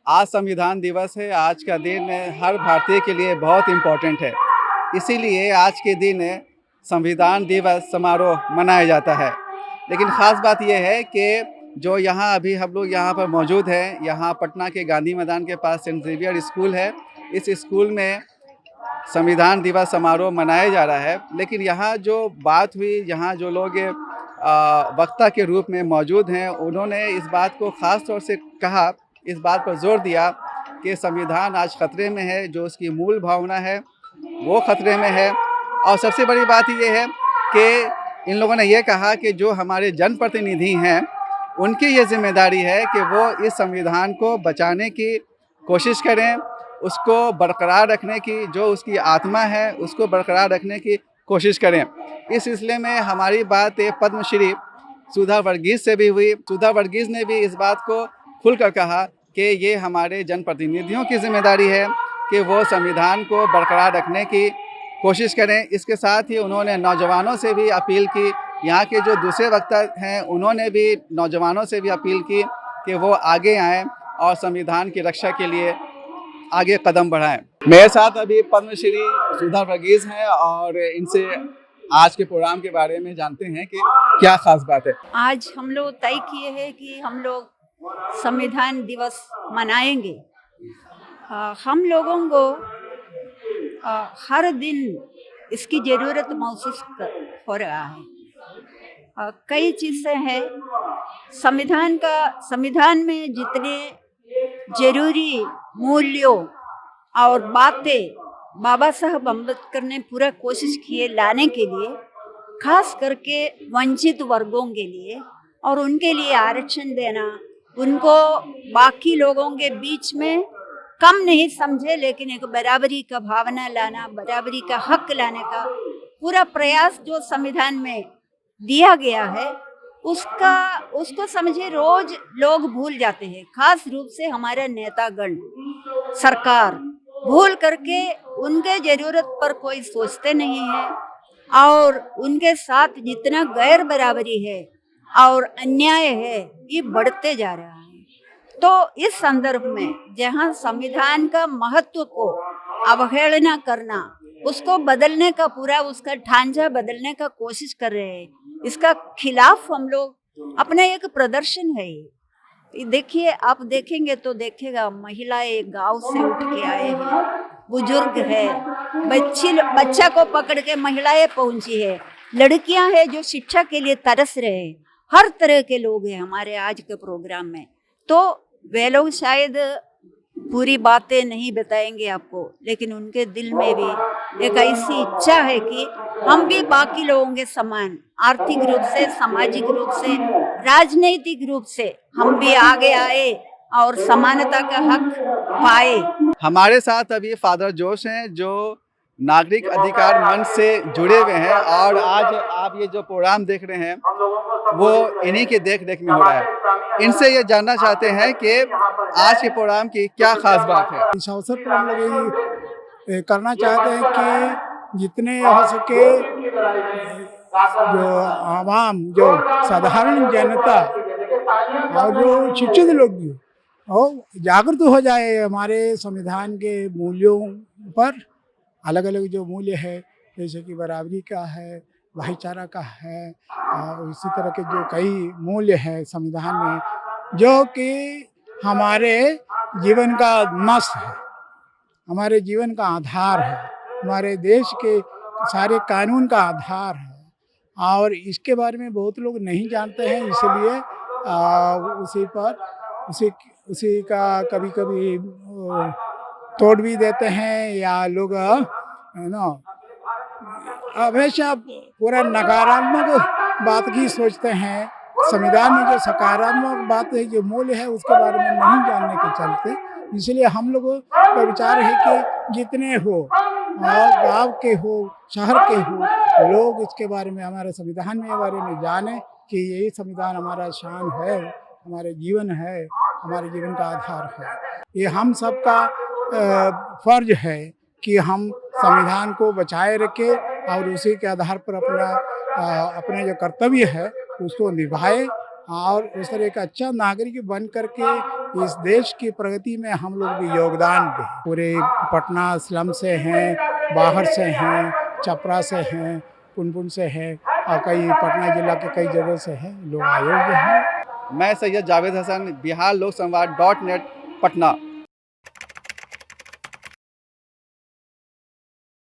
आज संविधान दिवस है। आज का दिन हर भारतीय के लिए बहुत इम्पोर्टेंट है। इसीलिए आज के दिन संविधान दिवस समारोह मनाया जाता है। लेकिन ख़ास बात यह है कि जो यहाँ अभी हम लोग यहाँ पर मौजूद हैं, यहाँ पटना के गांधी मैदान के पास सेंट ज़ेवियर स्कूल है। इस स्कूल में संविधान दिवस समारोह मनाया जा रहा है। लेकिन यहाँ जो बात हुई, यहाँ जो लोग वक्ता के रूप में मौजूद हैं, उन्होंने इस बात को ख़ास तौर से कहा, इस बात पर जोर दिया कि संविधान आज खतरे में है। जो उसकी मूल भावना है वो खतरे में है। और सबसे बड़ी बात ये है कि इन लोगों ने ये कहा कि जो हमारे जनप्रतिनिधि हैं, उनकी ये जिम्मेदारी है कि वो इस संविधान को बचाने की कोशिश करें, उसको बरकरार रखने की, जो उसकी आत्मा है उसको बरकरार रखने की कोशिश करें। इस सिलसिले में हमारी बात पद्मश्री सुधा वर्गीज़ से भी हुई। सुधा वर्गीज़ ने भी इस बात को खुलकर कहा कि ये हमारे जनप्रतिनिधियों की जिम्मेदारी है कि वो संविधान को बरकरार रखने की कोशिश करें। इसके साथ ही उन्होंने नौजवानों से भी अपील की। यहाँ के जो दूसरे वक्ता हैं, उन्होंने भी नौजवानों से भी अपील की कि वो आगे आएँ और संविधान की रक्षा के लिए आगे कदम बढ़ाएं। मेरे साथ अभी पद्मश्री सुधा वर्गीज़ हैं और इनसे आज के प्रोग्राम के बारे में जानते हैं कि क्या खास बात है। आज हम लोग तय किए हैं कि हम लोग संविधान दिवस मनाएंगे। हम लोगों को हर दिन इसकी ज़रूरत महसूस हो रहा है। कई चीज़ें हैं संविधान में जितने जरूरी मूल्यों और बातें बाबा साहब अम्बेडकर ने पूरा कोशिश किए लाने के लिए, खास करके वंचित वर्गों के लिए, और उनके लिए आरक्षण देना, उनको बाकी लोगों के बीच में कम नहीं समझे, लेकिन एक बराबरी का भावना लाना, बराबरी का हक लाने का पूरा प्रयास जो संविधान में दिया गया है, उसको समझे रोज लोग भूल जाते हैं। खास रूप से हमारे नेतागण, सरकार भूल करके उनके जरूरत पर कोई सोचते नहीं है और उनके साथ जितना गैर बराबरी है और अन्याय है, ये बढ़ते जा रहा है। तो इस संदर्भ में जहाँ संविधान का महत्व को अवहेलना करना, उसको बदलने का पूरा उसका ढांचा बदलने का कोशिश कर रहे हैं, इसका खिलाफ हम लोग अपना एक प्रदर्शन है। देखिए, आप देखेंगे तो देखिएगा, महिलाएं गांव से उठ के आए हैं, बुजुर्ग है, बच्चा को पकड़ के महिलाएं पहुंची है, लड़कियां हैं जो शिक्षा के लिए तरस रहे हैं, हर तरह के लोग हैं हमारे आज के प्रोग्राम में। तो वे लोग शायद पूरी बातें नहीं बताएंगे आपको, लेकिन उनके दिल में भी एक ऐसी इच्छा है कि हम भी बाकी लोगों के समान आर्थिक रूप से, सामाजिक रूप से, राजनीतिक रूप से हम भी आगे आए और समानता का हक पाए। हमारे साथ अभी फादर जोश हैं, जो नागरिक अधिकार मंच से जुड़े हुए हैं, और आज आप ये जो प्रोग्राम देख रहे हैं वो इन्हीं के देख रेख में हो रहा है। इनसे ये जानना चाहते हैं कि आज के प्रोग्राम की क्या खास बात है। इस अवसर पर हम लोग ये करना चाहते हैं कि जितने हो सके जो आवाम, जो साधारण जनता और जो शिक्षित लोग भी हो जागरूक हो जाए हमारे संविधान के मूल्यों पर। अलग अलग जो मूल्य है, जैसे कि बराबरी का है, भाईचारा का है, और इसी तरह के जो कई मूल्य हैं संविधान में, जो कि हमारे जीवन का नस है, हमारे जीवन का आधार है, हमारे देश के सारे कानून का आधार है। और इसके बारे में बहुत लोग नहीं जानते हैं, इसलिए उसी का कभी कभी तोड़ भी देते हैं, या लोग हमेशा पूरा नकारात्मक बात ही सोचते हैं। संविधान में जो सकारात्मक बात है, जो मूल्य है, उसके बारे में नहीं जानने के चलते, इसलिए हम लोगों का विचार है कि जितने हो, गांव के हो, शहर के हो, लोग इसके बारे में, हमारे संविधान के बारे में जाने कि यही संविधान हमारा शान है, हमारे जीवन है, हमारे जीवन का आधार है। ये हम सबका फर्ज है कि हम संविधान को बचाए रखें और उसी के आधार पर अपना जो कर्तव्य है उसको निभाए, और उस तरह एक अच्छा नागरिक बन करके इस देश की प्रगति में हम लोग भी योगदान दें। पूरे पटना स्लम से हैं, बाहर से हैं, छपरा से हैं, पुनपुन से हैं और कई पटना जिला के कई जगह से हैं, लोग आए हुए हैं। मैं सैयद जावेद हसन, बिहार लोक संवाद .net पटना।